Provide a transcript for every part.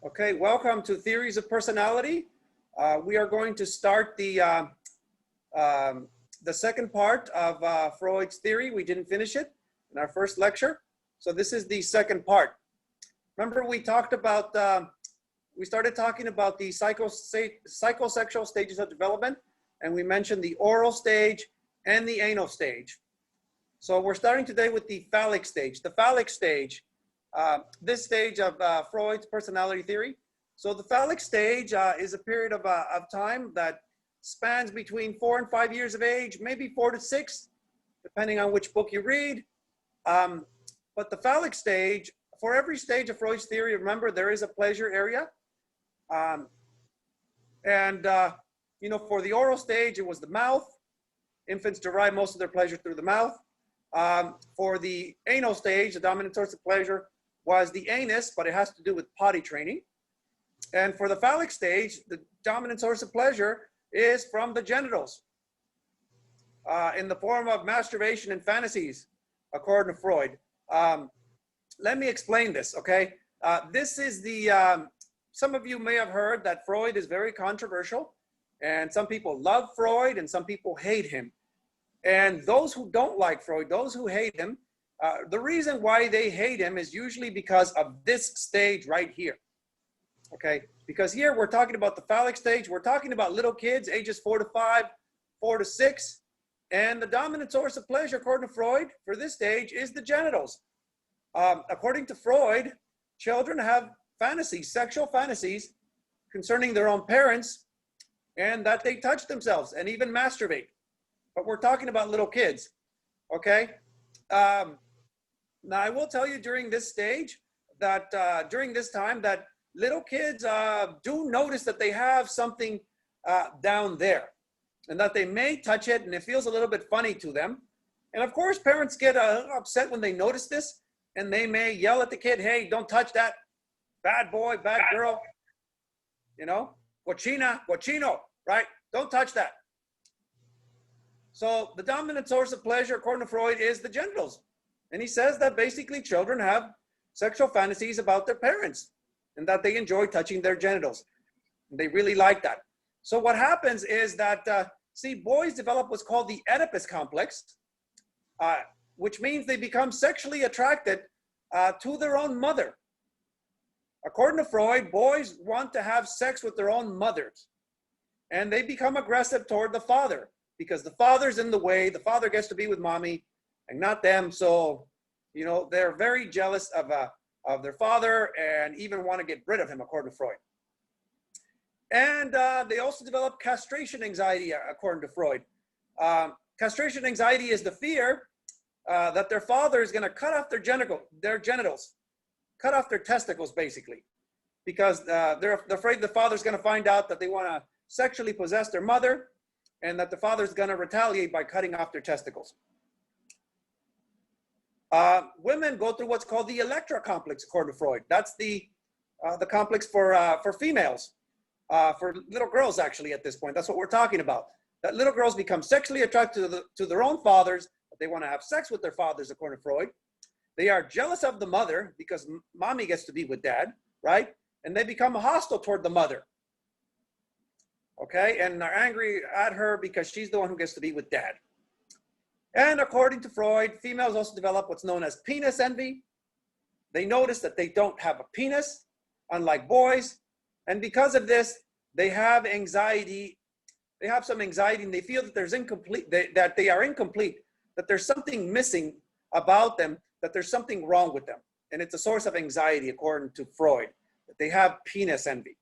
Okay, welcome to Theories of Personality. We are going to start the second part of Freud's theory. We didn't finish it in our first lecture. So this is the second part. Remember we talked about, we started talking about the psychosexual stages of development, and we mentioned the oral stage and the anal stage. So we're starting today with the phallic stage. The phallic stage, this stage of Freud's personality theory. So the phallic stage is a period of time that spans between 4 and 5 years of age, maybe 4 to 6, depending on which book you read. But the phallic stage, for every stage of Freud's theory, remember there is a pleasure area. You know, for the oral stage, it was the mouth. Infants derive most of their pleasure through the mouth. For the anal stage, the dominant source of pleasure was the anus, but it has to do with potty training. And for the phallic stage, the dominant source of pleasure is from the genitals in the form of masturbation and fantasies, according to Freud. Let me explain this, okay? This is the, some of you may have heard that Freud is very controversial, and some people love Freud and some people hate him. And those who don't like Freud, those who hate him, the reason why they hate him is usually because of this stage right here. Okay, because here we're talking about the phallic stage. We're talking about little kids, ages 4 to 5, 4 to 6. And the dominant source of pleasure, according to Freud, for this stage is the genitals. According to Freud, children have fantasies, sexual fantasies concerning their own parents, and that they touch themselves and even masturbate. But we're talking about little kids, okay? Now, I will tell you during this stage that during this time that little kids do notice that they have something down there and that they may touch it and it feels a little bit funny to them. And of course, parents get upset when they notice this, and they may yell at the kid, hey, don't touch that, bad boy, bad girl, you know, cochina, cochino, right? Don't touch that. So the dominant source of pleasure, according to Freud, is the genitals. And he says that basically children have sexual fantasies about their parents and that they enjoy touching their genitals. They really like that. So what happens is that, see, boys develop what's called the Oedipus complex, which means they become sexually attracted to their own mother. According to Freud, boys want to have sex with their own mothers, and they become aggressive toward the father because the father's in the way. The father gets to be with mommy and not them. So, you know, they're very jealous of their father and even want to get rid of him, according to Freud. And they also develop castration anxiety, according to Freud. Castration anxiety is the fear that their father is going to cut off their genitals, cut off their testicles, basically, because they're afraid the father's going to find out that they want to sexually possess their mother, and that the father's going to retaliate by cutting off their testicles. Women go through what's called the Electra complex, according to Freud. That's the complex for females, for little girls, actually, at this point. That's what we're talking about. That little girls become sexually attracted to their own fathers, but they want to have sex with their fathers, according to Freud. They are jealous of the mother because mommy gets to be with dad, right? And they become hostile toward the mother. Okay, and are angry at her because she's the one who gets to be with dad. And according to Freud, females also develop what's known as penis envy. They notice that they don't have a penis, unlike boys. And because of this, they have anxiety. They have some anxiety, and they feel that that they are incomplete, that there's something missing about them, that there's something wrong with them. And it's a source of anxiety, according to Freud, that they have penis envy.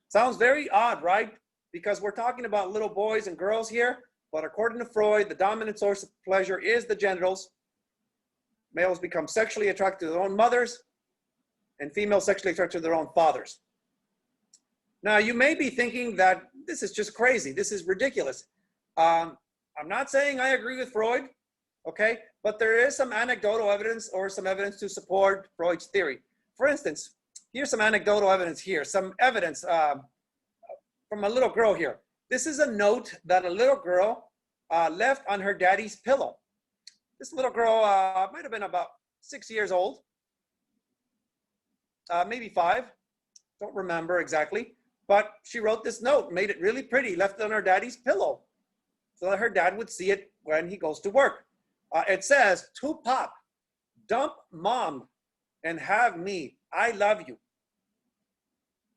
Sounds very odd, right? Because we're talking about little boys and girls here, but according to Freud, the dominant source of pleasure is the genitals. Males become sexually attracted to their own mothers, and females sexually attracted to their own fathers. Now, you may be thinking that this is just crazy. This is ridiculous. I'm not saying I agree with Freud, okay? But there is some anecdotal evidence or some evidence to support Freud's theory. For instance, here's some anecdotal evidence here, some evidence from a little girl here. This is a note that a little girl left on her daddy's pillow. This little girl might have been about 6 years old. maybe 5, don't remember exactly, but she wrote this note, made it really pretty, left it on her daddy's pillow so that her dad would see it when he goes to work. It says, "To Pop, dump mom and have me. I love you."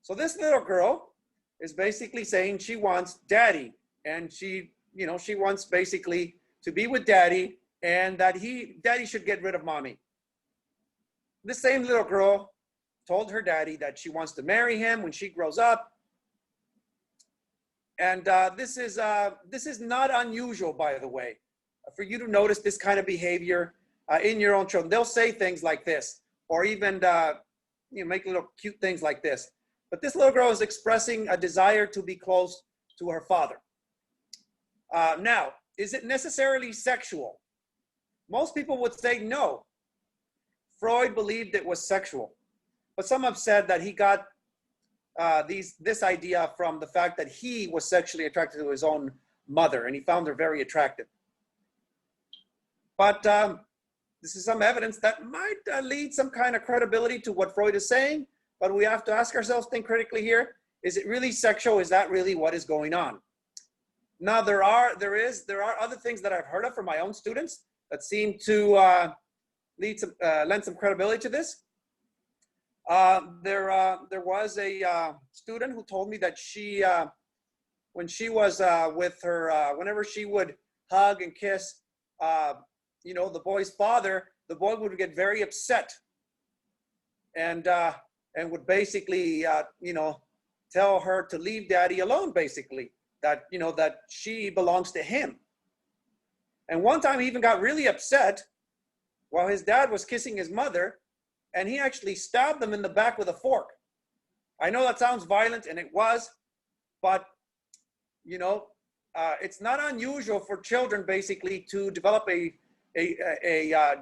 So this little girl is basically saying she wants daddy, and she wants basically to be with daddy, and that daddy should get rid of mommy. This same little girl told her daddy that she wants to marry him when she grows up. And this is not unusual, by the way, for you to notice this kind of behavior in your own children. They'll say things like this, or even make little cute things like this. But this little girl is expressing a desire to be close to her father. Now, is it necessarily sexual? Most people would say no. Freud believed it was sexual, but some have said that he got this idea from the fact that he was sexually attracted to his own mother, and he found her very attractive. But this is some evidence that might lead some kind of credibility to what Freud is saying, but we have to ask ourselves, think critically here, is it really sexual? Is that really what is going on? Now, there are other things that I've heard of from my own students that seem to lend some credibility to this. There was a student who told me that she, when she was with her, whenever she would hug and kiss, the boy's father, the boy would get very upset, and would basically, tell her to leave daddy alone, basically, that that she belongs to him. And one time he even got really upset while his dad was kissing his mother, and he actually stabbed them in the back with a fork. I know that sounds violent, and it was, but it's not unusual for children basically to develop a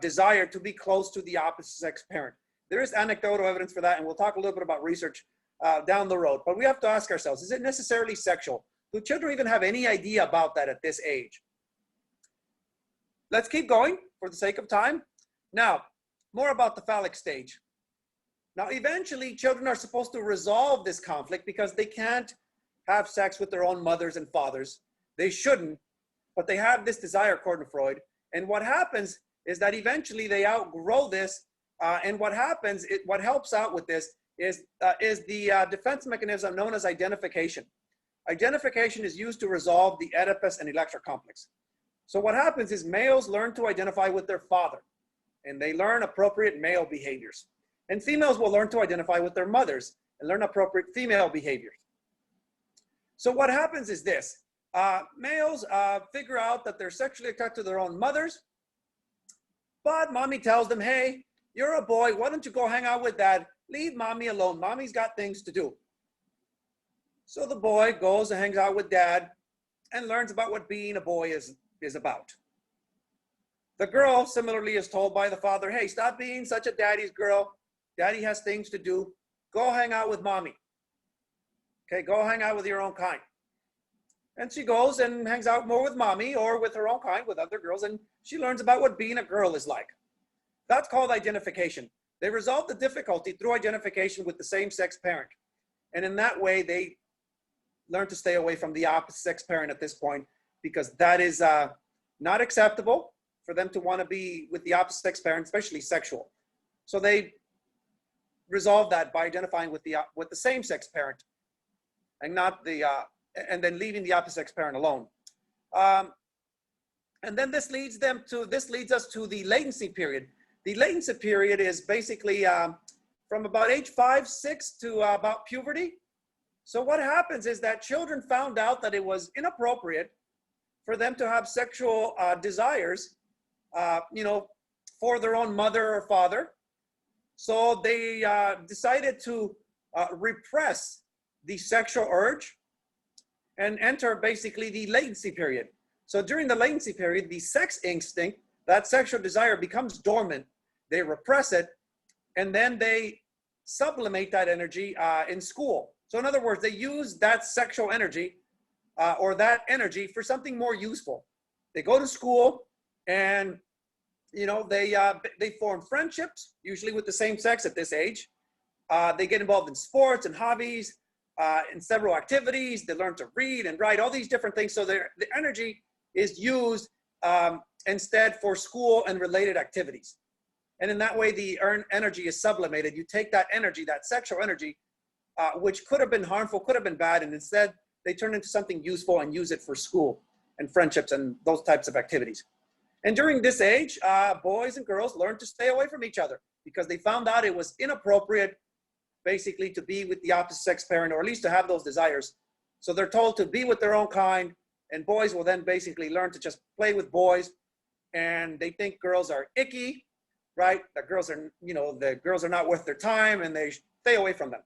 desire to be close to the opposite sex parent. There is anecdotal evidence for that, and we'll talk a little bit about research down the road. But we have to ask ourselves, is it necessarily sexual? Do children even have any idea about that at this age? Let's keep going for the sake of time. Now, more about the phallic stage. Now, eventually, children are supposed to resolve this conflict because they can't have sex with their own mothers and fathers. They shouldn't, but they have this desire, according to Freud. And what happens is that eventually they outgrow this. And what happens, what helps out with this is the defense mechanism known as identification. Identification is used to resolve the oedipus and Electra complex. So what happens is males learn to identify with their father, and they learn appropriate male behaviors. And females will learn to identify with their mothers and learn appropriate female behaviors. So what happens is this. Males figure out that they're sexually attracted to their own mothers, but mommy tells them, hey, you're a boy, why don't you go hang out with dad? Leave mommy alone. Mommy's got things to do. So the boy goes and hangs out with dad and learns about what being a boy is about. The girl similarly is told by the father, hey, stop being such a daddy's girl. Daddy has things to do. Go hang out with mommy. Okay, go hang out with your own kind. And she goes and hangs out more with mommy or with her own kind, with other girls, and she learns about what being a girl is like. That's called identification. They resolve the difficulty through identification with the same-sex parent. And in that way, they learn to stay away from the opposite sex parent at this point, because that is not acceptable for them to want to be with the opposite sex parent, especially sexual. So they resolve that by identifying with the same-sex parent, and not the and then leaving the opposite sex parent alone. And then this leads us to the latency period. The latency period is basically from about age 5, 6 to about puberty. So what happens is that children found out that it was inappropriate for them to have sexual desires, for their own mother or father. So they decided to repress the sexual urge and enter basically the latency period. So during the latency period, the sex instinct, that sexual desire, becomes dormant. They repress it, and then they sublimate that energy in school. So in other words, they use that sexual energy or that energy for something more useful. They go to school, and they form friendships, usually with the same sex at this age. They get involved in sports and hobbies, in several activities. They learn to read and write, all these different things. So the energy is used instead for school and related activities. And in that way, the energy is sublimated. You take that energy, that sexual energy, which could have been harmful, could have been bad, and instead they turn into something useful and use it for school and friendships and those types of activities. And during this age, boys and girls learn to stay away from each other because they found out it was inappropriate basically to be with the opposite sex parent, or at least to have those desires. So they're told to be with their own kind, and boys will then basically learn to just play with boys, and they think girls are icky, right? That girls are, the girls are not worth their time, and they stay away from them.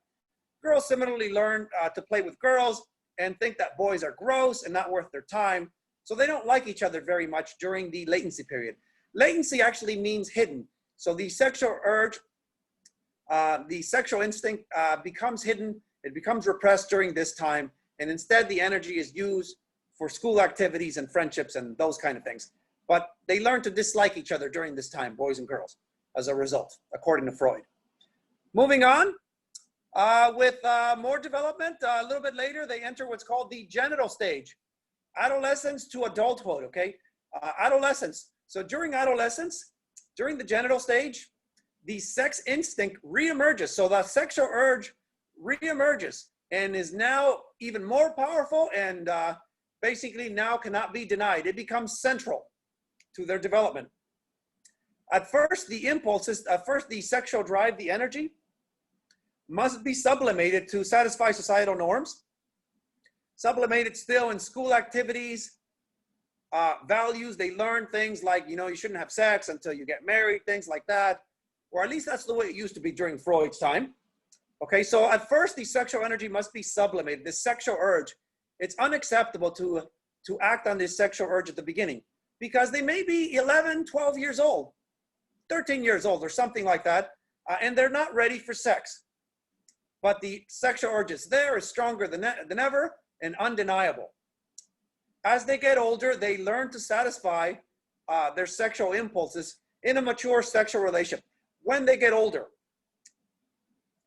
Girls similarly learn to play with girls and think that boys are gross and not worth their time. So they don't like each other very much during the latency period. Latency actually means hidden. So the sexual urge, the sexual instinct becomes hidden. It becomes repressed during this time. And instead the energy is used for school activities and friendships and those kind of things. But they learn to dislike each other during this time, boys and girls, as a result, according to Freud. Moving on, with more development, a little bit later, they enter what's called the genital stage. Adolescence to adulthood, okay? Adolescence. So during adolescence, during the genital stage, the sex instinct reemerges. So the sexual urge reemerges and is now even more powerful and basically now cannot be denied. It becomes central to their development. At first, the impulses, the sexual drive, the energy, must be sublimated to satisfy societal norms. Sublimated still in school activities, values. They learn things like, you shouldn't have sex until you get married, things like that. Or at least that's the way it used to be during Freud's time. Okay, so at first the sexual energy must be sublimated. This sexual urge, it's unacceptable to act on this sexual urge at the beginning because they may be 11, 12 years old, 13 years old or something like that, and they're not ready for sex. But the sexual urge is there, is stronger than ever, and undeniable. As they get older, they learn to satisfy their sexual impulses in a mature sexual relationship. When they get older,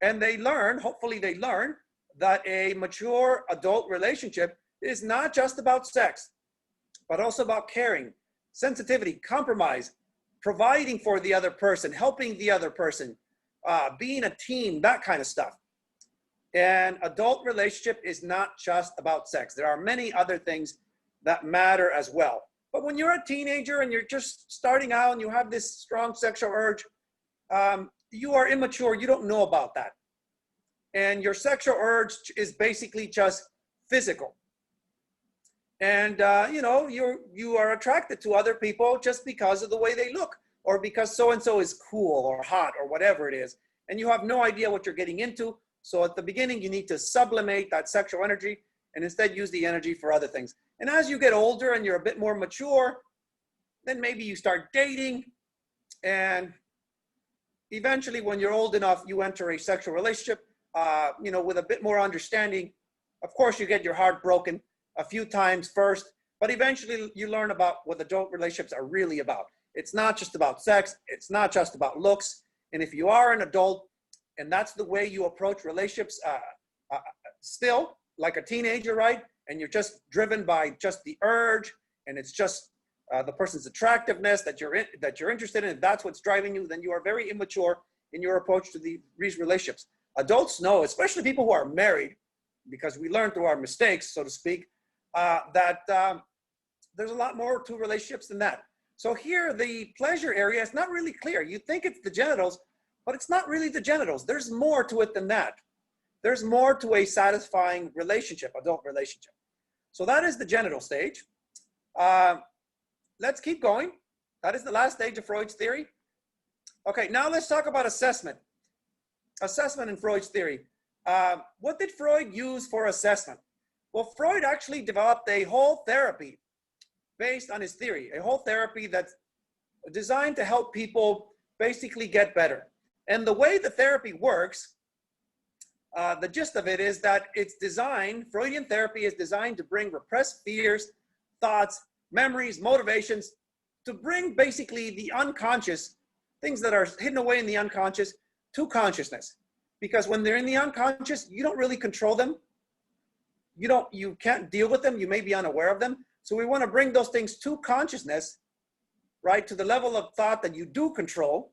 and they learn, hopefully they learn, that a mature adult relationship is not just about sex, but also about caring, sensitivity, compromise, providing for the other person, helping the other person, being a team, that kind of stuff. An adult relationship is not just about sex. There are many other things that matter as well. But when you're a teenager and you're just starting out and you have this strong sexual urge, you are immature. You don't know about that. And your sexual urge is basically just physical. And, you are attracted to other people just because of the way they look or because so-and-so is cool or hot or whatever it is. And you have no idea what you're getting into. So at the beginning, you need to sublimate that sexual energy and instead use the energy for other things. And as you get older and you're a bit more mature, then maybe you start dating. And eventually, when you're old enough, you enter a sexual relationship, with a bit more understanding. Of course, you get your heart broken a few times first, but eventually you learn about what adult relationships are really about. It's not just about sex. It's not just about looks. And if you are an adult, and that's the way you approach relationships still, like a teenager, right? And you're just driven by just the urge, and it's just the person's attractiveness that you're interested in. If that's what's driving you, then you are very immature in your approach to these relationships. Adults know, especially people who are married, because we learn through our mistakes, so to speak, that there's a lot more to relationships than that. So here, the pleasure area is not really clear. You think it's the genitals, but it's not really the genitals. There's more to it than that. There's more to a satisfying relationship, adult relationship. So that is the genital stage. Let's keep going. That is the last stage of Freud's theory. Okay, now let's talk about assessment. Assessment in Freud's theory. What did Freud use for assessment? Well, Freud actually developed a whole therapy based on his theory, a whole therapy that's designed to help people basically get better. And the way the therapy works, the gist of it is that it's designed, Freudian therapy is designed to bring repressed fears, thoughts, memories, motivations, to bring basically the unconscious, things that are hidden away in the unconscious, to consciousness. because when they're in the unconscious, you don't really control them. You can't deal with them. You may be unaware of them. So we want to bring those things to consciousness, right? To the level of thought that you do control,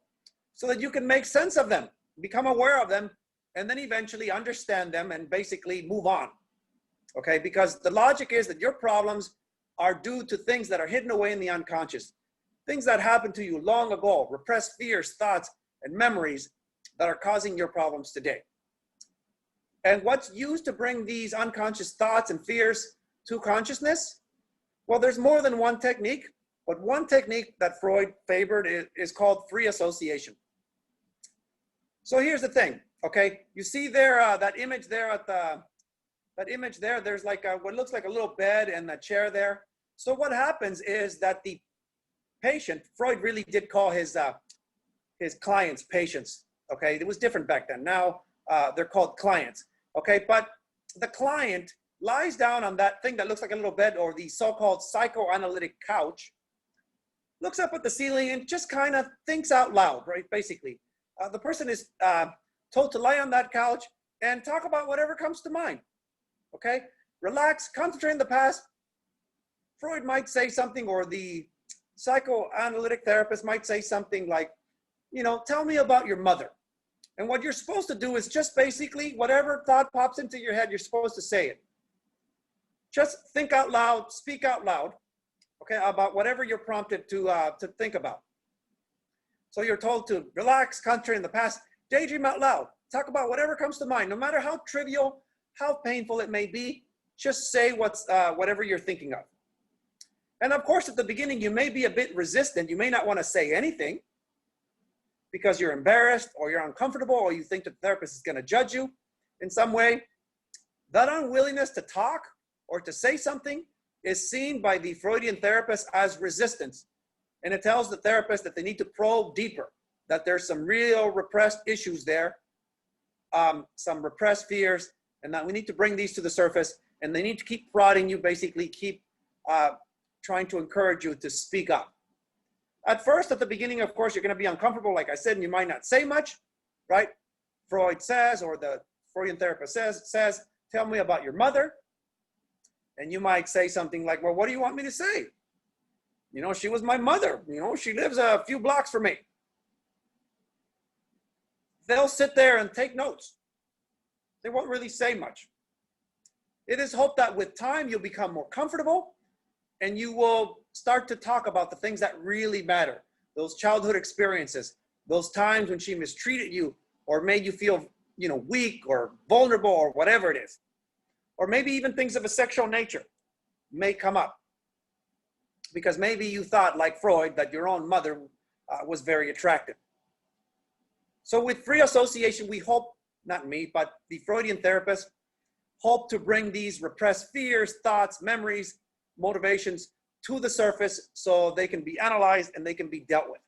so that you can make sense of them, become aware of them, and then eventually understand them and basically move on. Okay, because the logic is that your problems are due to things that are hidden away in the unconscious, things that happened to you long ago, repressed fears, thoughts, and memories that are causing your problems today. And what's used to bring these unconscious thoughts and fears to consciousness? Well, there's more than one technique, but one technique that Freud favored is called free association. So here's the thing, okay? You see there, that image there at the, that image there, there's like what looks like a little bed and a chair there. So what happens is that the patient, Freud really did call his clients patients, okay? It was different back then. Now they're called clients, okay? But the client lies down on that thing that looks like a little bed, or the so-called psychoanalytic couch, looks up at the ceiling and just kind of thinks out loud, right? Basically, the person is told to lie on that couch and talk about whatever comes to mind, okay? Relax, concentrate on the past. Freud might say something, or the psychoanalytic therapist might say something like, you know, tell me about your mother. And what you're supposed to do is just basically whatever thought pops into your head, you're supposed to say it. Just think out loud, speak out loud, okay, about whatever you're prompted to think about. So you're told to relax, concentrate in the past, daydream out loud, talk about whatever comes to mind, no matter how trivial, how painful it may be, just say whatever you're thinking of. And of course, at the beginning, you may be a bit resistant. You may not want to say anything because you're embarrassed, or you're uncomfortable, or you think the therapist is going to judge you in some way. That unwillingness to talk or to say something is seen by the Freudian therapist as resistance. And it tells the therapist that they need to probe deeper, that there's some real repressed issues there, some repressed fears, and that we need to bring these to the surface, and they need to keep prodding you, basically keep trying to encourage you to speak up. At first, at the beginning, of course, you're going to be uncomfortable, like I said, and you might not say much, right? Freud says, or the Freudian therapist says, tell me about your mother. And you might say something like, well, what do you want me to say? You know, she was my mother. You know, she lives a few blocks from me. They'll sit there and take notes. They won't really say much. It is hoped that with time, you'll become more comfortable, and you will start to talk about the things that really matter. Those childhood experiences, those times when she mistreated you or made you feel, you know, weak or vulnerable or whatever it is. Or maybe even things of a sexual nature may come up, because maybe you thought, like Freud, that your own mother was very attractive. So with free association, we hope, not me, but the Freudian therapist hope to bring these repressed fears, thoughts, memories, motivations to the surface so they can be analyzed and they can be dealt with.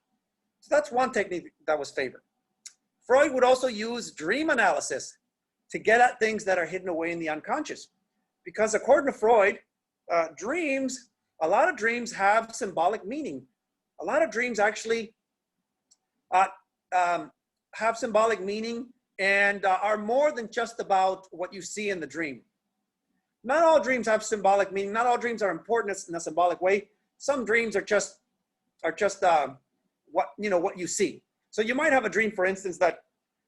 So that's one technique that was favored. Freud would also use dream analysis to get at things that are hidden away in the unconscious. Because according to Freud, dreams, a lot of dreams have symbolic meaning. A lot of dreams actually have symbolic meaning and are more than just about what you see in the dream. Not all dreams have symbolic meaning. Not all dreams are important in a symbolic way. Some dreams are just what you see. So you might have a dream, for instance, that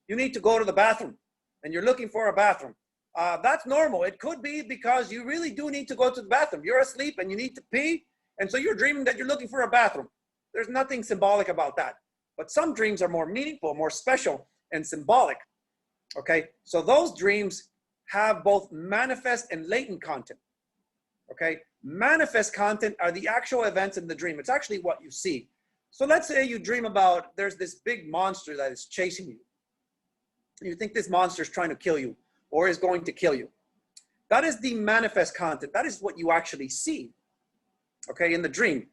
you need to go to the bathroom and you're looking for a bathroom. That's normal. It could be because you really do need to go to the bathroom. You're asleep and you need to pee, and so you're dreaming that you're looking for a bathroom. There's nothing symbolic about that. But some dreams are more meaningful, more special, and symbolic. Okay, so those dreams have both manifest and latent content. Okay, manifest content are the actual events in the dream. It's actually what you see. So let's say you dream about there's this big monster that is chasing you. You think this monster is trying to kill you or is going to kill you. That is the manifest content. That is what you actually see, okay, in the dream.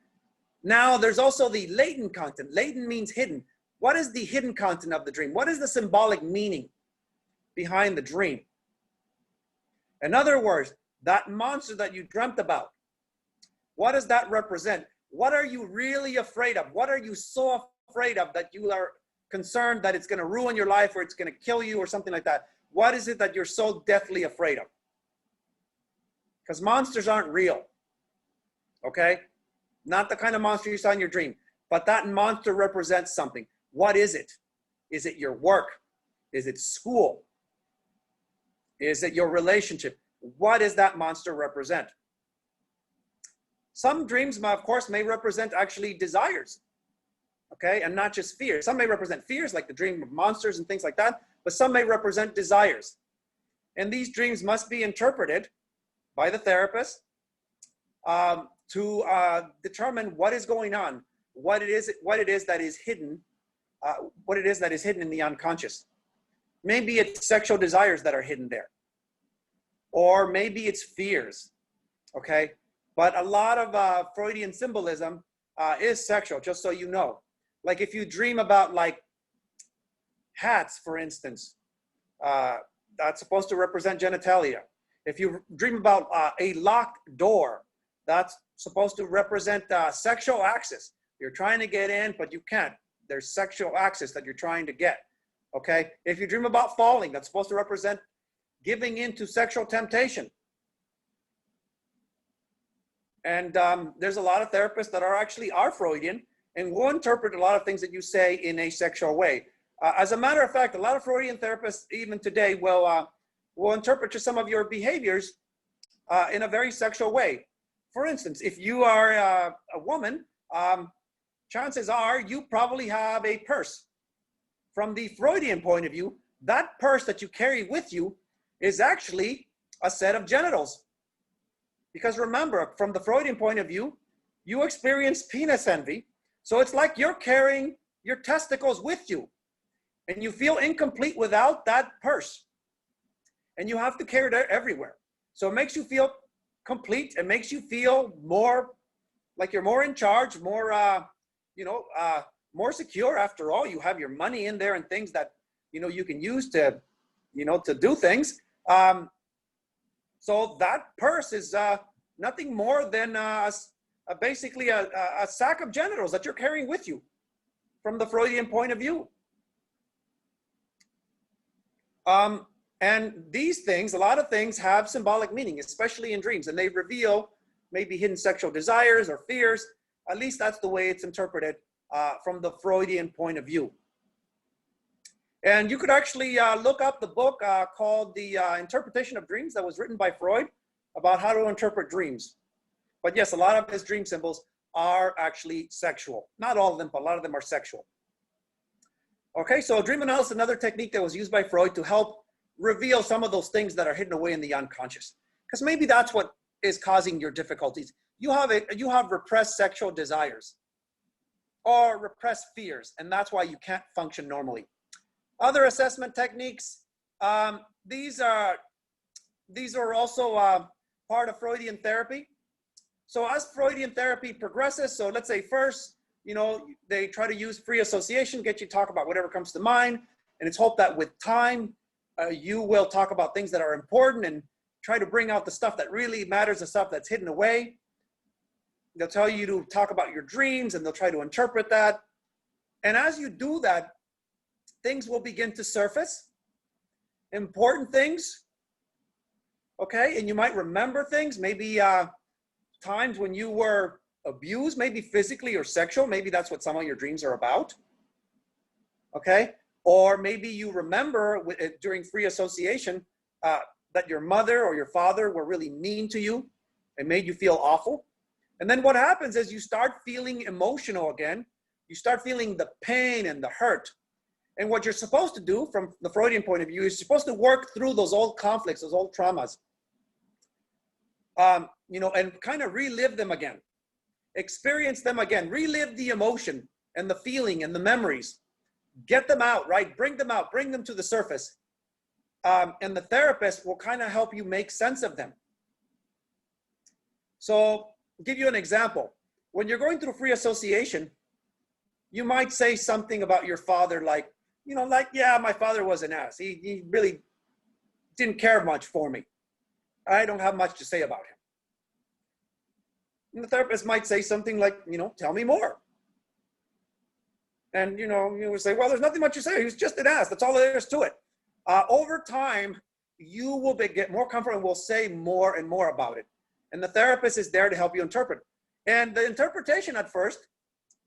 Now, there's also the latent content. Latent means hidden. What is the hidden content of the dream? What is the symbolic meaning behind the dream? In other words, that monster that you dreamt about, what does that represent? What are you really afraid of? What are you so afraid of that you are concerned that it's going to ruin your life or it's going to kill you or something like that? What is it that you're so deathly afraid of? Because monsters aren't real, okay? Not the kind of monster you saw in your dream, but that monster represents something. What is it? Is it your work? Is it school? Is it your relationship? What does that monster represent? Some dreams, of course, may represent actually desires, okay? And not just fears. Some may represent fears, like the dream of monsters and things like that, but some may represent desires. And these dreams must be interpreted by the therapist to determine what is going on, what it is that is hidden, in the unconscious. Maybe it's sexual desires that are hidden there, or maybe it's fears, okay? But a lot of Freudian symbolism is sexual, just so you know. Like if you dream about like hats, for instance, that's supposed to represent genitalia. If you dream about a locked door, that's supposed to represent sexual access. You're trying to get in, but you can't. There's sexual access that you're trying to get, okay? If you dream about falling, that's supposed to represent giving in to sexual temptation. And there's a lot of therapists that are Freudian and will interpret a lot of things that you say in a sexual way. As a matter of fact, a lot of Freudian therapists, even today, will interpret some of your behaviors in a very sexual way. For instance, if you are a woman, chances are you probably have a purse. From the Freudian point of view, that purse that you carry with you is actually a set of genitals. Because remember, from the Freudian point of view, you experience penis envy. So it's like you're carrying your testicles with you. And you feel incomplete without that purse. And you have to carry it everywhere. So it makes you feel complete. It makes you feel more like you're more in charge, more, more secure. After all, you have your money in there and things that, you can use to, to do things. So that purse is nothing more than basically a sack of genitals that you're carrying with you from the Freudian point of view. And these things, a lot of things have symbolic meaning, especially in dreams, and they reveal maybe hidden sexual desires or fears. At least that's the way it's interpreted from the Freudian point of view. And you could actually look up the book called The Interpretation of Dreams that was written by Freud about how to interpret dreams. But yes, a lot of his dream symbols are actually sexual. Not all of them, but a lot of them are sexual. Okay, so dream analysis is another technique that was used by Freud to help reveal some of those things that are hidden away in the unconscious. Because maybe that's what is causing your difficulties. You have repressed sexual desires or repressed fears, and that's why you can't function normally. Other assessment techniques, these are also part of Freudian therapy. So as Freudian therapy progresses, so let's say first, they try to use free association, get you to talk about whatever comes to mind, and it's hoped that with time, you will talk about things that are important and try to bring out the stuff that really matters, the stuff that's hidden away. They'll tell you to talk about your dreams and they'll try to interpret that. And as you do that, things will begin to surface, important things, okay? And you might remember things, maybe times when you were abused, maybe physically or sexual, maybe that's what some of your dreams are about, okay? Or maybe you remember during free association that your mother or your father were really mean to you and made you feel awful. And then what happens is you start feeling emotional again. You start feeling the pain and the hurt. And what you're supposed to do from the Freudian point of view is you're supposed to work through those old conflicts, those old traumas, and kind of relive them again, experience them again, relive the emotion and the feeling and the memories, get them out, right? Bring them out, bring them to the surface. And the therapist will kind of help you make sense of them. So I'll give you an example. When you're going through free association, you might say something about your father like, yeah, my father was an ass. He really didn't care much for me. I don't have much to say about him. And the therapist might say something like, tell me more. And, you would say, well, there's nothing much to say. He was just an ass. That's all there is to it. Over time, you will get more comfortable and will say more and more about it. And the therapist is there to help you interpret. And the interpretation at first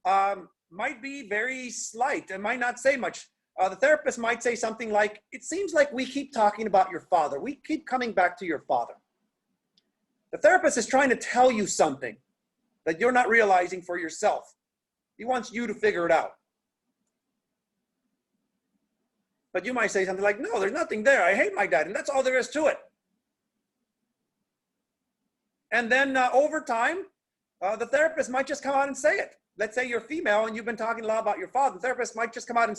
might be very slight and might not say much. The therapist might say something like, it seems like we keep talking about your father. We keep coming back to your father. The therapist is trying to tell you something that you're not realizing for yourself. He wants you to figure it out. But you might say something like, no, there's nothing there. I hate my dad, and that's all there is to it. And then over time, the therapist might just come out and say it. Let's say you're female and you've been talking a lot about your father. The therapist might just come out and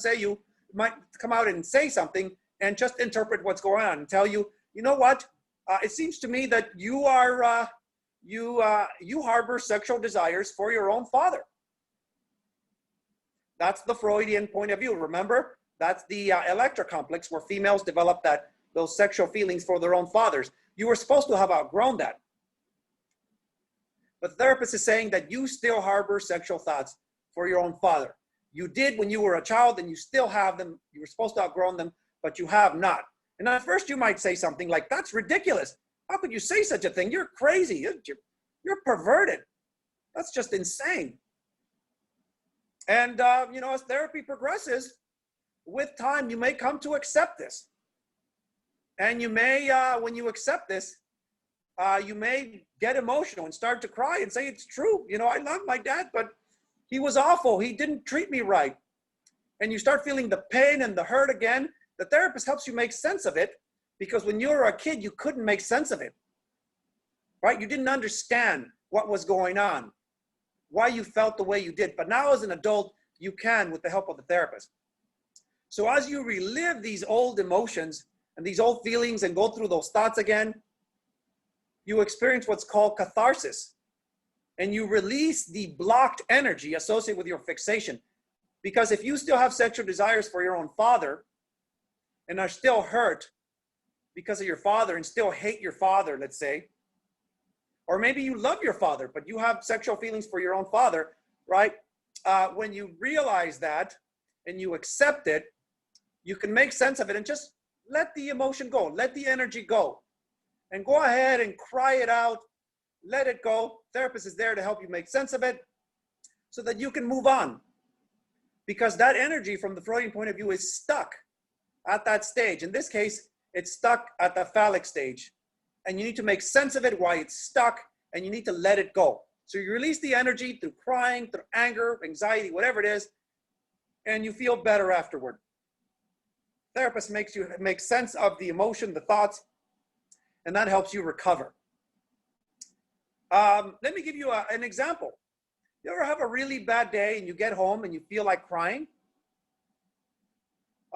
say something and just interpret what's going on and tell you, you know what? It seems to me that you are you harbor sexual desires for your own father. That's the Freudian point of view. Remember, that's the Electra complex where females develop those sexual feelings for their own fathers. You were supposed to have outgrown that. But the therapist is saying that you still harbor sexual thoughts for your own father. You did when you were a child and you still have them. You were supposed to outgrow them, but you have not. And at first you might say something like, that's ridiculous. How could you say such a thing? You're crazy. You're perverted. That's just insane. And, as therapy progresses, with time, you may come to accept this. And you may, when you accept this, you may get emotional and start to cry and say, it's true. I love my dad, but he was awful. He didn't treat me right. And you start feeling the pain and the hurt again. The therapist helps you make sense of it, because when you were a kid, you couldn't make sense of it, right? You didn't understand what was going on, why you felt the way you did. But now as an adult, you can with the help of the therapist. So as you relive these old emotions and these old feelings and go through those thoughts again, you experience what's called catharsis. And you release the blocked energy associated with your fixation. Because if you still have sexual desires for your own father and are still hurt because of your father and still hate your father, let's say, or maybe you love your father, but you have sexual feelings for your own father, right? When you realize that and you accept it, you can make sense of it and just let the emotion go, let the energy go, and go ahead and cry it out, let it go. Therapist is there to help you make sense of it so that you can move on. Because that energy from the Freudian point of view is stuck at that stage. In this case, it's stuck at the phallic stage. And you need to make sense of it, why it's stuck, and you need to let it go. So you release the energy through crying, through anger, anxiety, whatever it is, and you feel better afterward. Therapist makes you make sense of the emotion, the thoughts, and that helps you recover. Let me give you an example. You ever have a really bad day and you get home and you feel like crying?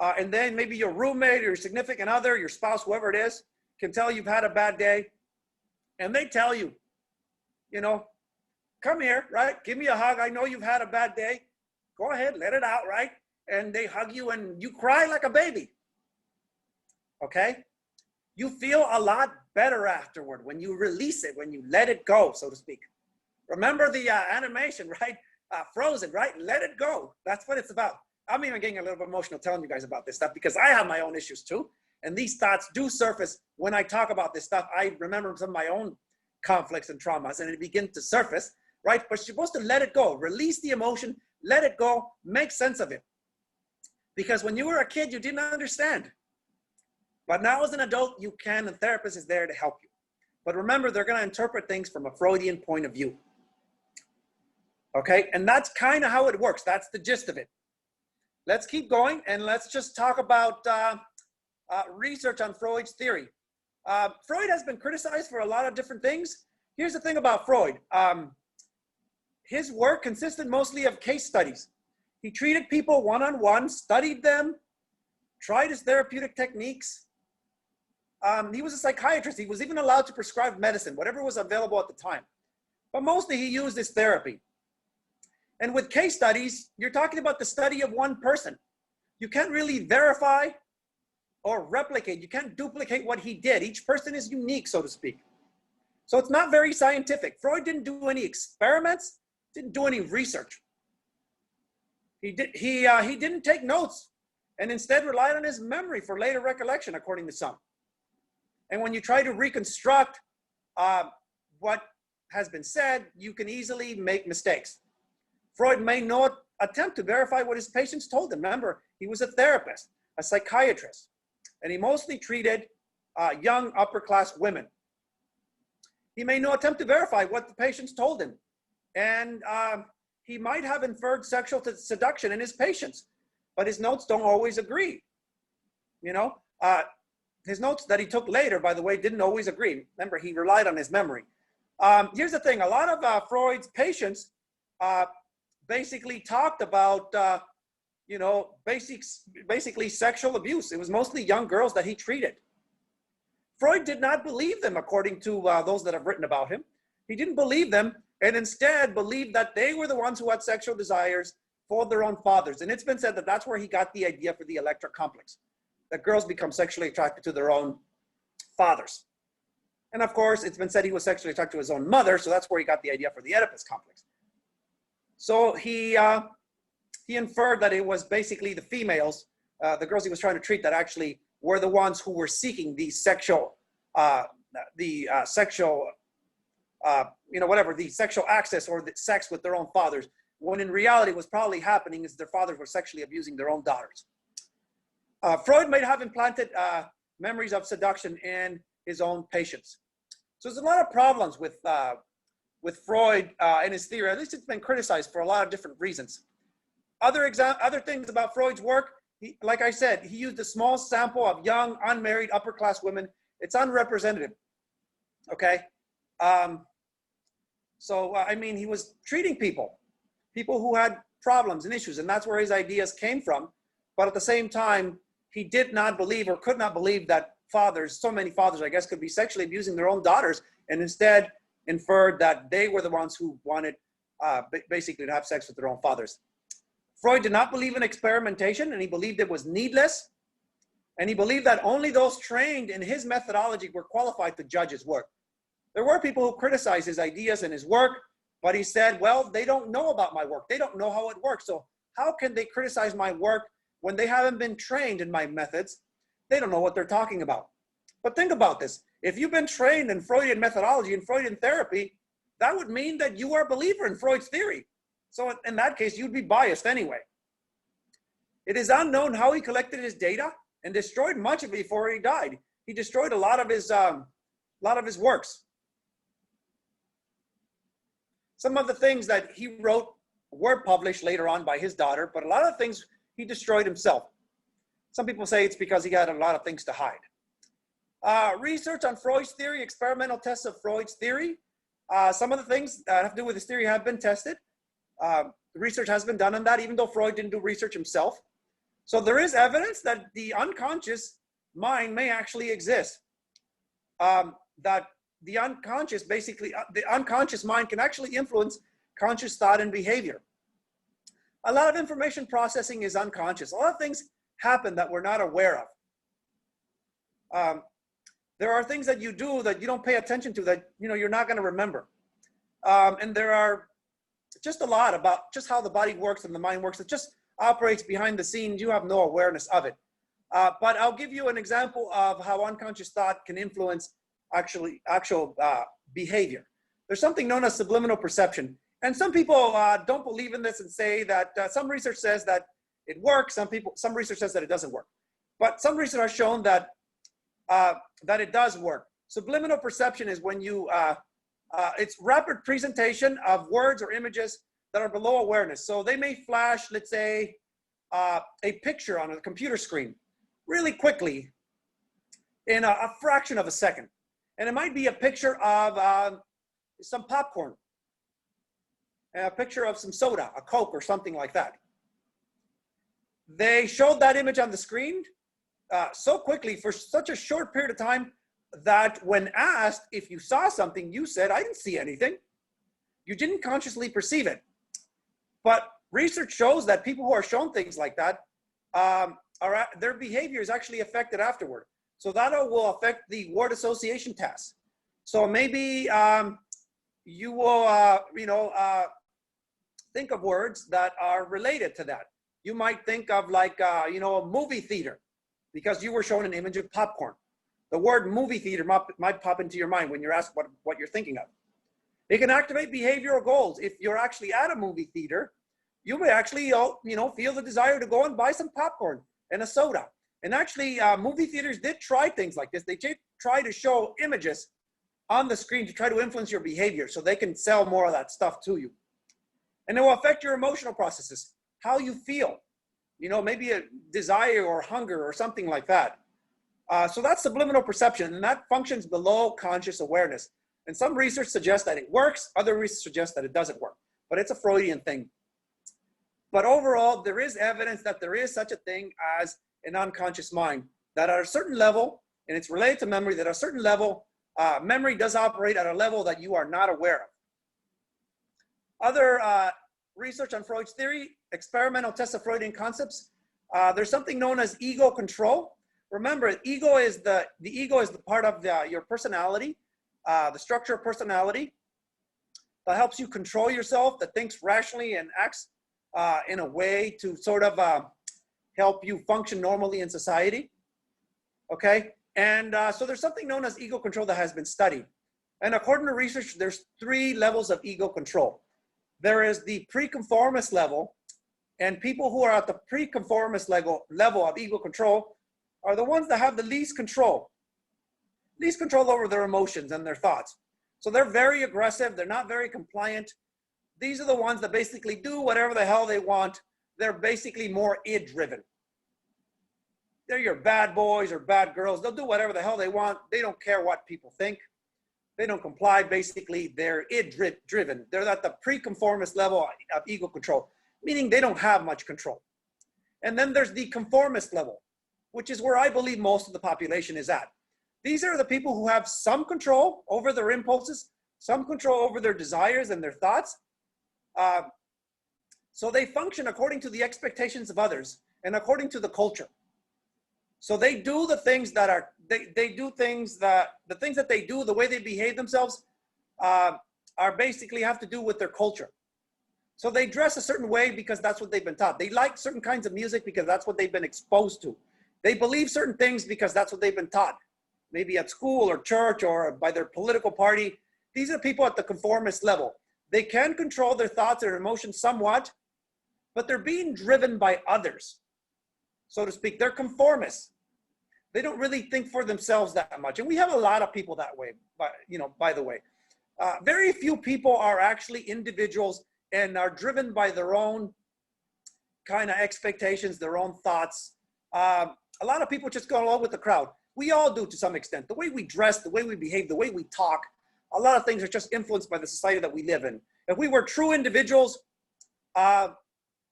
And then maybe your roommate or your significant other, your spouse, whoever it is, can tell you've had a bad day. And they tell you, come here, right? Give me a hug. I know you've had a bad day. Go ahead, let it out, right? And they hug you and you cry like a baby. Okay? You feel a lot better afterward when you release it, when you let it go, so to speak. Remember the animation, right? Frozen, right? Let it go. That's what it's about. I'm even getting a little bit emotional telling you guys about this stuff because I have my own issues too. And these thoughts do surface when I talk about this stuff. I remember some of my own conflicts and traumas and it begins to surface, right? But you're supposed to let it go. Release the emotion, let it go, make sense of it. Because when you were a kid, you didn't understand. But now as an adult, you can, and the therapist is there to help you. But remember, they're going to interpret things from a Freudian point of view. Okay, and that's kind of how it works. That's the gist of it. Let's keep going, and let's just talk about research on Freud's theory. Freud has been criticized for a lot of different things. Here's the thing about Freud. His work consisted mostly of case studies. He treated people one-on-one, studied them, tried his therapeutic techniques. He was a psychiatrist. He was even allowed to prescribe medicine, whatever was available at the time. But mostly he used this therapy. And with case studies, you're talking about the study of one person. You can't really verify or replicate. You can't duplicate what he did. Each person is unique, so to speak. So it's not very scientific. Freud didn't do any experiments, didn't do any research. He didn't take notes and instead relied on his memory for later recollection, according to some. And when you try to reconstruct what has been said, you can easily make mistakes. Freud made no attempt to verify what his patients told him. Remember, he was a therapist, a psychiatrist, and he mostly treated young upper-class women. He made no attempt to verify what the patients told him. And he might have inferred sexual seduction in his patients, but his notes don't always agree. You know, his notes that he took later, by the way, didn't always agree. Remember, he relied on his memory. Here's the thing. A lot of Freud's patients basically talked about, you know, basically sexual abuse. It was mostly young girls that he treated. Freud did not believe them, according to those that have written about him. He didn't believe them, and instead believed that they were the ones who had sexual desires for their own fathers. And it's been said that that's where he got the idea for the Electra complex, that girls become sexually attracted to their own fathers. And of course, it's been said he was sexually attracted to his own mother, so that's where he got the idea for the Oedipus complex. So he inferred that it was basically the females, the girls he was trying to treat, that actually were the ones who were seeking the sexual, you know, whatever, the sexual access or the sex with their own fathers, when in reality what's probably happening is their fathers were sexually abusing their own daughters. Freud might have implanted memories of seduction in his own patients. So there's a lot of problems with Freud and his theory. At least it's been criticized for a lot of different reasons. Other things about Freud's work, like I said, he used a small sample of young, unmarried, upper-class women. It's unrepresentative, okay? I mean, he was treating people who had problems and issues, and that's where his ideas came from. But at the same time, he did not believe, or could not believe, that fathers, so many fathers, I guess, could be sexually abusing their own daughters, and instead inferred that they were the ones who wanted basically to have sex with their own fathers. Freud did not believe in experimentation, and he believed it was needless. And he believed that only those trained in his methodology were qualified to judge his work. There were people who criticized his ideas and his work, but he said, well, they don't know about my work. They don't know how it works. So how can they criticize my work when they haven't been trained in my methods? They don't know what they're talking about. But think about this. If you've been trained in Freudian methodology and Freudian therapy, that would mean that you are a believer in Freud's theory. So in that case, you'd be biased anyway. It is unknown how he collected his data and destroyed much of it before he died. He destroyed a lot of his works. Some of the things that he wrote were published later on by his daughter, but a lot of things he destroyed himself. Some people say it's because he had a lot of things to hide. Research on Freud's theory, experimental tests of Freud's theory. Some of the things that have to do with his theory have been tested. Research has been done on that, even though Freud didn't do research himself. So there is evidence that the unconscious mind may actually exist. That the unconscious, basically, the unconscious mind can actually influence conscious thought and behavior. A lot of information processing is unconscious. A lot of things happen that we're not aware of. There are things that you do that you don't pay attention to that, you know, you're not going to remember. And there are just a lot about just how the body works and the mind works. It just operates behind the scenes. You have no awareness of it. But I'll give you an example of how unconscious thought can influence actual behavior. There's something known as subliminal perception. And some people don't believe in this and say that some research says that it works. Some research says that it doesn't work. But some research has shown that that it does work. Subliminal perception is when you it's rapid presentation of words or images that are below awareness. So they may flash, let's say, a picture on a computer screen really quickly in a fraction of a second. And it might be a picture of some popcorn, a picture of some soda, a Coke or something like that. They showed that image on the screen so quickly for such a short period of time that when asked if you saw something, you said, I didn't see anything. You didn't consciously perceive it. But research shows that people who are shown things like that, their behavior is actually affected afterward. So that will affect the word association test. So maybe you will, think of words that are related to that. You might think of like, you know, a movie theater because you were shown an image of popcorn. The word movie theater might pop into your mind when you're asked what you're thinking of. It can activate behavioral goals. If you're actually at a movie theater, you may actually, you know, feel the desire to go and buy some popcorn and a soda. And actually, movie theaters did try things like this. They did try to show images on the screen to try to influence your behavior so they can sell more of that stuff to you. And it will affect your emotional processes, how you feel, you know, maybe a desire or hunger or something like that. So that's subliminal perception, and that functions below conscious awareness. And some research suggests that it works, other research suggests that it doesn't work, but it's a Freudian thing. But overall, there is evidence that there is such a thing as an unconscious mind, that at a certain level, and it's related to memory, that at a certain level, memory does operate at a level that you are not aware of. Other research on Freud's theory, experimental tests of Freudian concepts, there's something known as ego control. Remember, ego is the ego is the part of your personality, the structure of personality that helps you control yourself, that thinks rationally and acts in a way to sort of help you function normally in society. Okay, and so there's something known as ego control that has been studied. And according to research, there's 3 levels of ego control. There is the preconformist level, and people who are at the preconformist level of ego control are the ones that have the least control over their emotions and their thoughts. So they're very aggressive. They're not very compliant. These are the ones that basically do whatever the hell they want. They're basically more id driven. They're your bad boys or bad girls. They'll do whatever the hell they want. They don't care what people think. They don't comply. Basically, they're id driven. They're at the preconformist level of ego control, meaning they don't have much control. And then there's the conformist level, which is where I believe most of the population is at. These are the people who have some control over their impulses, some control over their desires and their thoughts. So they function according to the expectations of others and according to the culture. So they do the things that are, they do things that, the things that they do, the way they behave themselves are basically have to do with their culture. So they dress a certain way because that's what they've been taught. They like certain kinds of music because that's what they've been exposed to. They believe certain things because that's what they've been taught, maybe at school or church or by their political party. These are people at the conformist level. They can control their thoughts and emotions somewhat, but they're being driven by others, so to speak. They're conformists. They don't really think for themselves that much. And we have a lot of people that way, by the way. Very few people are actually individuals and are driven by their own kind of expectations, their own thoughts. A lot of people just go along with the crowd. We all do to some extent. The way we dress, the way we behave, the way we talk, a lot of things are just influenced by the society that we live in. If we were true individuals,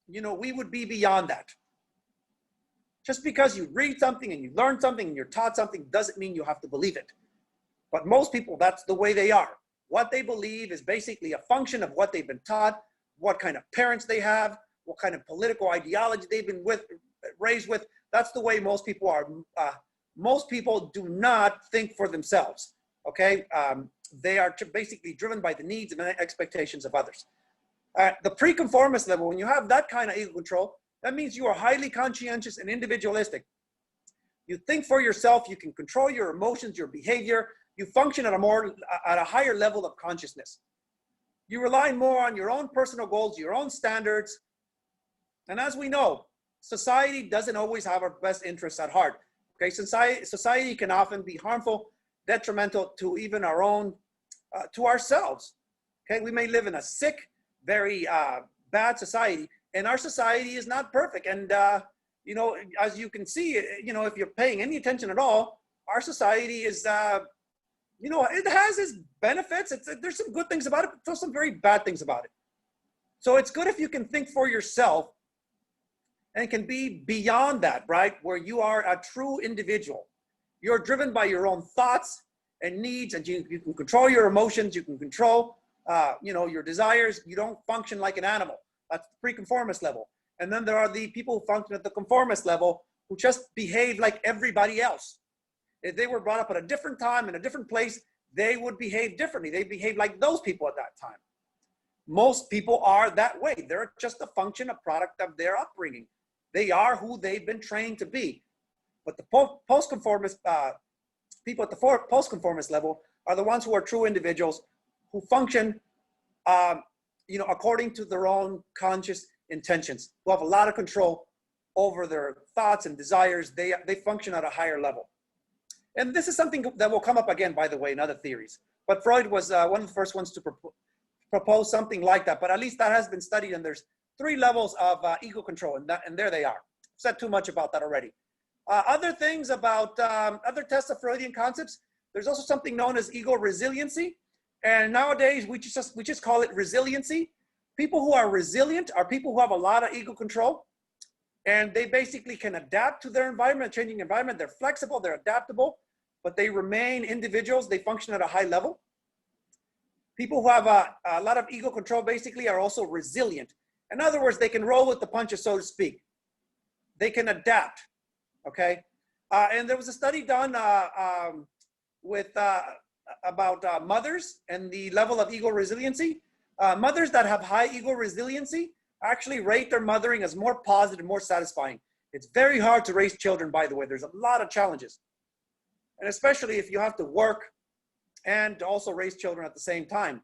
we would be beyond that. Just because you read something and you learn something and you're taught something doesn't mean you have to believe it. But most people, that's the way they are. What they believe is basically a function of what they've been taught, what kind of parents they have, what kind of political ideology they've been raised with. That's the way most people are. Most people do not think for themselves, okay? They are basically driven by the needs and expectations of others. The preconformist level, when you have that kind of ego control, that means you are highly conscientious and individualistic. You think for yourself, you can control your emotions, your behavior, you function at a higher level of consciousness. You rely more on your own personal goals, your own standards. And as we know, society doesn't always have our best interests at heart. Okay, society can often be harmful, detrimental to even our own, to ourselves. Okay, we may live in a sick, very bad society, and our society is not perfect. And as you can see, if you're paying any attention at all, our society is, it has its benefits. There's some good things about it, but there's some very bad things about it. So it's good if you can think for yourself and can be beyond that, right? Where you are a true individual. You're driven by your own thoughts and needs, and you can control your emotions. You can control, your desires. You don't function like an animal. That's the preconformist level. And then there are the people who function at the conformist level who just behave like everybody else. If they were brought up at a different time in a different place, they would behave differently. They behave like those people at that time. Most people are that way. They're just a function, a product of their upbringing, They are who they've been trained to be. But the post-conformist people at the post-conformist level are the ones who are true individuals who function, according to their own conscious intentions, who have a lot of control over their thoughts and desires. They function at a higher level. And this is something that will come up again, by the way, in other theories. But Freud was one of the first ones to propose something like that. But at least that has been studied, and there's 3 levels of ego control, and there they are. I've said too much about that already. Other things about other tests of Freudian concepts, there's also something known as ego resiliency. And nowadays, we just call it resiliency. People who are resilient are people who have a lot of ego control, and they basically can adapt to their environment, changing environment. They're flexible, they're adaptable, but they remain individuals. They function at a high level. People who have a lot of ego control basically are also resilient. In other words, they can roll with the punches, so to speak. They can adapt, okay? And there was a study done about mothers and the level of ego resiliency. Mothers that have high ego resiliency actually rate their mothering as more positive, more satisfying. It's very hard to raise children, by the way. There's a lot of challenges. And especially if you have to work and also raise children at the same time.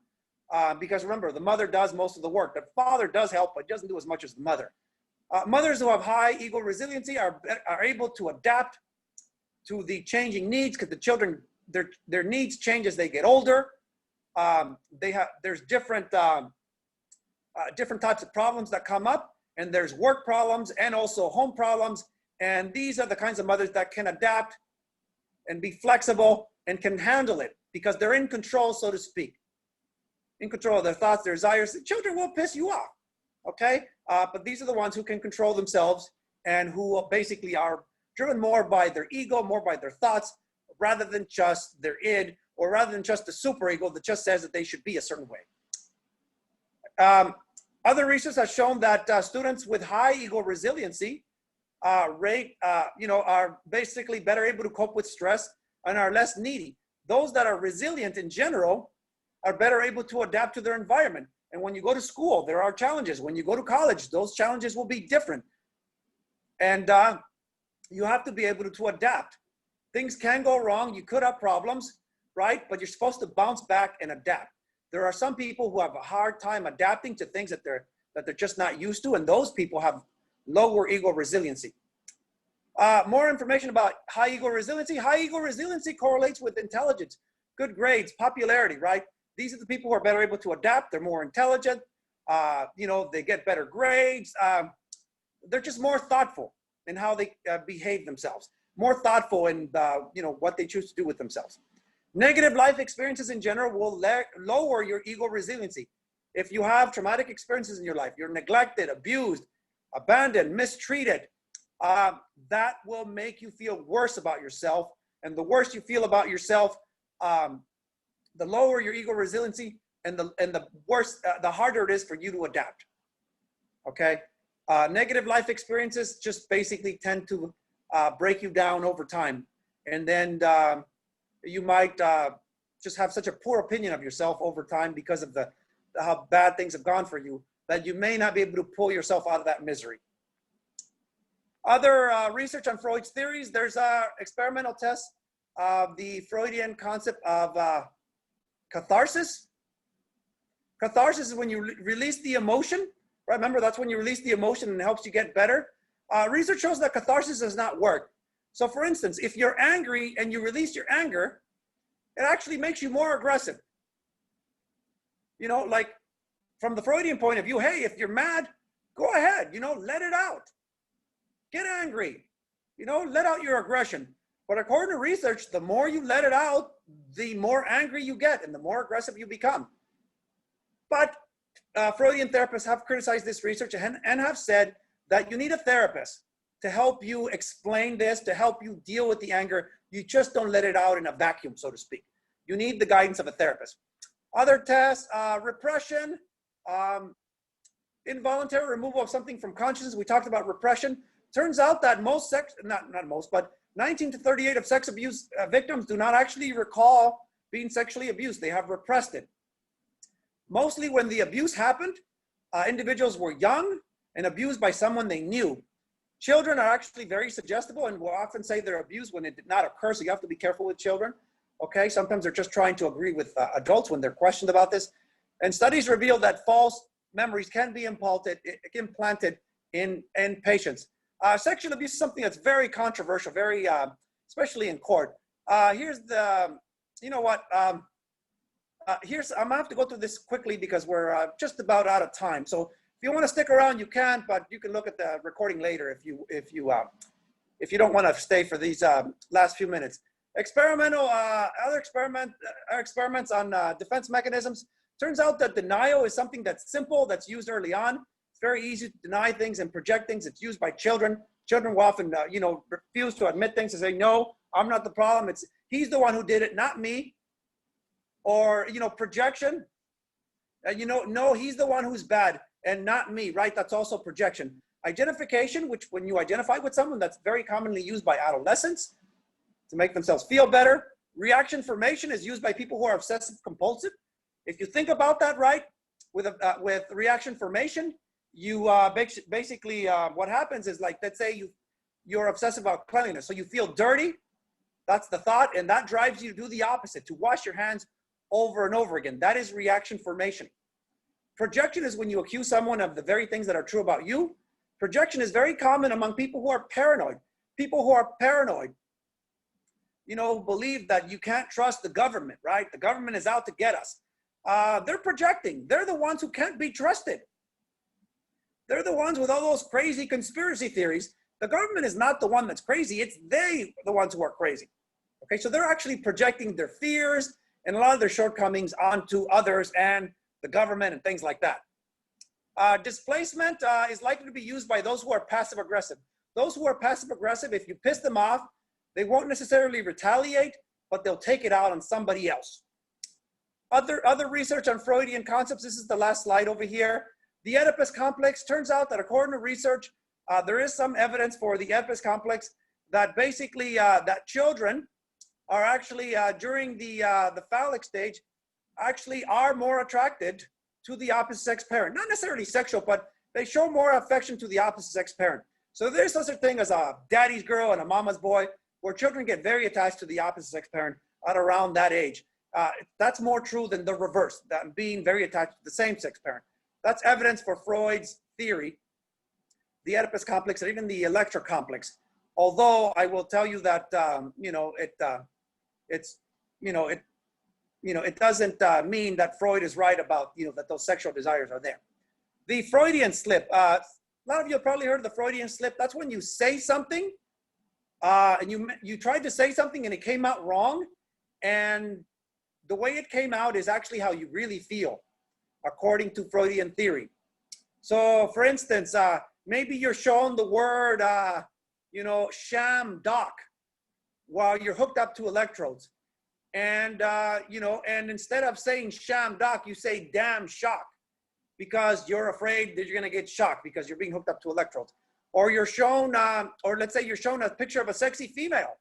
Because remember, the mother does most of the work. The father does help, but doesn't do as much as the mother. Mothers who have high ego resiliency are able to adapt to the changing needs, because the children, their needs change as they get older. There's different types of problems that come up, and there's work problems and also home problems. And these are the kinds of mothers that can adapt and be flexible and can handle it because they're in control, so to speak, in control of their thoughts, their desires. The children will piss you off, okay? But these are the ones who can control themselves and who basically are driven more by their ego, more by their thoughts, rather than just their id, or rather than just the superego that just says that they should be a certain way. Other research has shown that students with high ego resiliency are basically better able to cope with stress and are less needy. Those that are resilient in general are better able to adapt to their environment. And when you go to school, there are challenges. When you go to college, those challenges will be different. And you have to be able to adapt. Things can go wrong. You could have problems, right? But you're supposed to bounce back and adapt. There are some people who have a hard time adapting to things that they're just not used to, and those people have lower ego resiliency. More information about high ego resiliency. High ego resiliency correlates with intelligence, good grades, popularity, right? These are the people who are better able to adapt. They're more intelligent. They get better grades. They're just more thoughtful in how they behave themselves, more thoughtful in what they choose to do with themselves. Negative life experiences in general will lower your ego resiliency. If you have traumatic experiences in your life, you're neglected, abused, abandoned, mistreated, that will make you feel worse about yourself. And the worse you feel about yourself, the lower your ego resiliency, and the worse, the harder it is for you to adapt. Okay, negative life experiences just basically tend to break you down over time, and then you might just have such a poor opinion of yourself over time because of how bad things have gone for you, that you may not be able to pull yourself out of that misery. Other research on Freud's theories, there's experimental tests of the Freudian concept of catharsis. Catharsis is when you release the emotion, right? Remember, that's when you release the emotion and it helps you get better. Research shows that catharsis does not work. So for instance, if you're angry and you release your anger, it actually makes you more aggressive. Like from the Freudian point of view, hey, if you're mad, go ahead, let it out. Get angry, let out your aggression. But according to research, the more you let it out, the more angry you get and the more aggressive you become. But Freudian therapists have criticized this research and have said that you need a therapist to help you explain this, to help you deal with the anger. You just don't let it out in a vacuum, so to speak. You need the guidance of a therapist. Other tests, repression, involuntary removal of something from consciousness. We talked about repression. Turns out that most not most, but 19 to 38 of sex abuse victims do not actually recall being sexually abused. They have repressed it. Mostly when the abuse happened, individuals were young and abused by someone they knew. Children are actually very suggestible and will often say they're abused when it did not occur. So you have to be careful with children. Okay, sometimes they're just trying to agree with adults when they're questioned about this. And studies reveal that false memories can be implanted in patients. Sexual abuse is something that's very controversial, very, especially in court. Here's the, you know what, I'm gonna have to go through this quickly because we're just about out of time. So if you want to stick around, you can, but you can look at the recording later if you don't want to stay for these last few minutes. Experimental, other experiments on defense mechanisms. Turns out that denial is something that's simple, that's used early on. It's very easy to deny things and project things. It's used by children. Children will often, refuse to admit things and say, no, I'm not the problem. He's the one who did it, not me. Or, projection. No, he's the one who's bad and not me, right? That's also projection. Identification, which when you identify with someone, that's very commonly used by adolescents to make themselves feel better. Reaction formation is used by people who are obsessive compulsive. If you think about that, right, with reaction formation, you basically what happens is, like, let's say you're obsessive about cleanliness, so you feel dirty. That's the thought, and that drives you to do the opposite, to wash your hands over and over again. That is reaction formation. Projection is when you accuse someone of the very things that are true about you. Projection is very common among people who are paranoid. People who are paranoid, believe that you can't trust the government, right? The government is out to get us. They're projecting. They're the ones who can't be trusted. They're the ones with all those crazy conspiracy theories. The government is not the one that's crazy. It's the ones who are crazy. Okay, so they're actually projecting their fears and a lot of their shortcomings onto others and the government and things like that. Displacement is likely to be used by those who are passive aggressive. Those who are passive aggressive, if you piss them off, they won't necessarily retaliate, but they'll take it out on somebody else. Other research on Freudian concepts, this is the last slide over here. The Oedipus complex, turns out that according to research, there is some evidence for the Oedipus complex that basically that children are actually during the phallic stage actually are more attracted to the opposite sex parent. Not necessarily sexual, but they show more affection to the opposite sex parent. So there's such a thing as a daddy's girl and a mama's boy, where children get very attached to the opposite sex parent at around that age. That's more true than the reverse, that being very attached to the same sex parent. That's evidence for Freud's theory, the Oedipus complex, and even the Electra complex. Although I will tell you that it doesn't mean that Freud is right about that those sexual desires are there. The Freudian slip. A lot of you have probably heard of the Freudian slip. That's when you say something, and you tried to say something and it came out wrong, and the way it came out is actually how you really feel, according to Freudian theory. So, for instance, maybe you're shown the word, sham doc, while you're hooked up to electrodes, and and instead of saying sham doc, you say damn shock, because you're afraid that you're going to get shocked because you're being hooked up to electrodes. Or you're shown, or let's say you're shown a picture of a sexy female,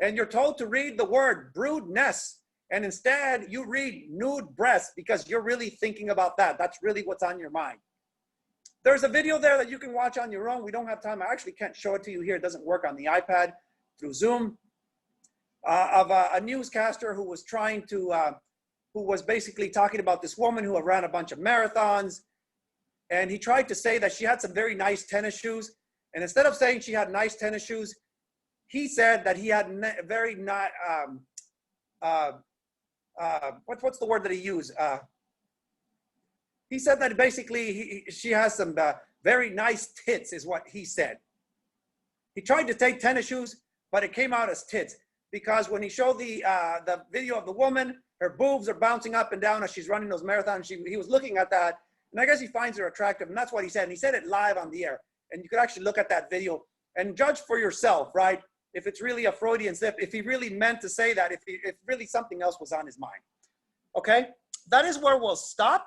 and you're told to read the word broodness, and instead you read nude breasts because you're really thinking about that. That's really what's on your mind. There's a video there that you can watch on your own. We don't have time. I actually can't show it to you here. It doesn't work on the iPad through Zoom. Of a newscaster who was trying to, who was basically talking about this woman who ran a bunch of marathons. And he tried to say that she had some very nice tennis shoes. And instead of saying she had nice tennis shoes, he said that he had very nice, what's the word that he used? He said that basically she has some very nice tits, is what he said. He tried to say tennis shoes, but it came out as tits, because when he showed the video of the woman, her boobs are bouncing up and down as she's running those marathons. He was looking at that, and I guess he finds her attractive, and that's what he said. And he said it live on the air, and you could actually look at that video and judge for yourself, right? If it's really a Freudian slip, if he really meant to say that, if really something else was on his mind. Okay, that is where we'll stop.